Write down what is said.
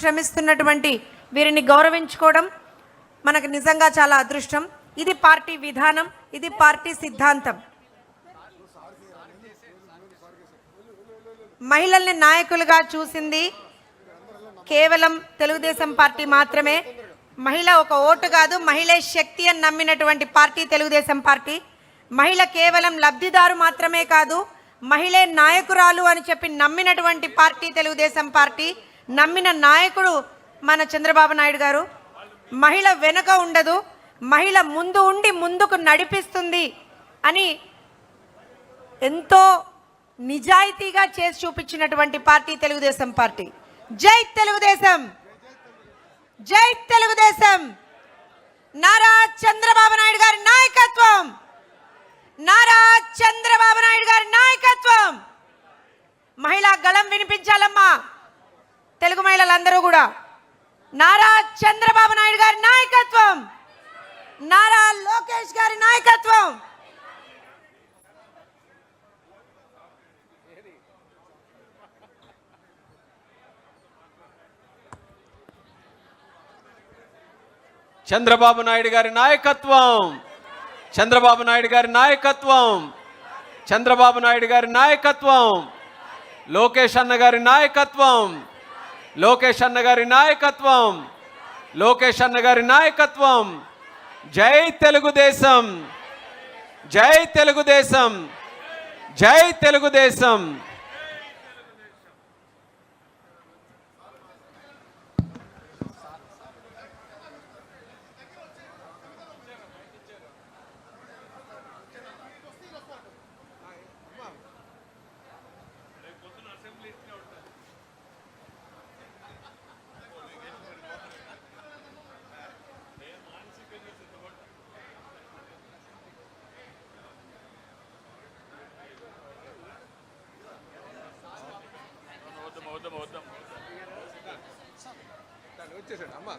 శ్రమిస్తున్నటువంటి వీరిని గౌరవించుకోవడం మనకు నిజంగా చాలా అదృష్టం. ఇది పార్టీ విధానం, ఇది పార్టీ సిద్ధాంతం. మహిళల్ని నాయకులుగా చూసింది కేవలం తెలుగుదేశం పార్టీ మాత్రమే. మహిళ ఒక ఓటు కాదు, మహిళే శక్తి అని నమ్మినటువంటి పార్టీ తెలుగుదేశం పార్టీ. మహిళ కేవలం లబ్ధిదారు మాత్రమే కాదు, మహిళే నాయకురాలు అని చెప్పి నమ్మినటువంటి పార్టీ తెలుగుదేశం పార్టీ. నమ్మిన నాయకుడు మన చంద్రబాబు నాయుడు గారు. మహిళ వెనుక ఉండదు, మహిళ ముందు ఉండి ముందుకు నడిపిస్తుంది అని ఎంతో నిజాయితీగా చేసి చూపించినటువంటి పార్టీ తెలుగుదేశం పార్టీ. జై తెలుగుదేశం, జై తెలుగుదేశం. నారా చంద్రబాబు నాయుడు గారి నాయకత్వం, నారా చంద్రబాబు నాయుడు గారి నాయకత్వం. మహిళా గళం వినిపించాలమ్మా తెలుగు మహిళలందరూ కూడా. నారా చంద్రబాబు నాయుడు గారి నాయకత్వం, నారా లోకేష్ గారి నాయకత్వం. చంద్రబాబు నాయుడు గారి నాయకత్వం, చంద్రబాబు నాయుడు గారి నాయకత్వం, చంద్రబాబు నాయుడు గారి నాయకత్వం, లోకేష్ అన్న గారి నాయకత్వం, లోకేష్ అన్న గారి నాయకత్వం, లోకేష్ అన్న గారి నాయకత్వం. జై తెలుగుదేశం, జై తెలుగుదేశం, జై తెలుగుదేశం. వచ్చేసాడు అమ్మా.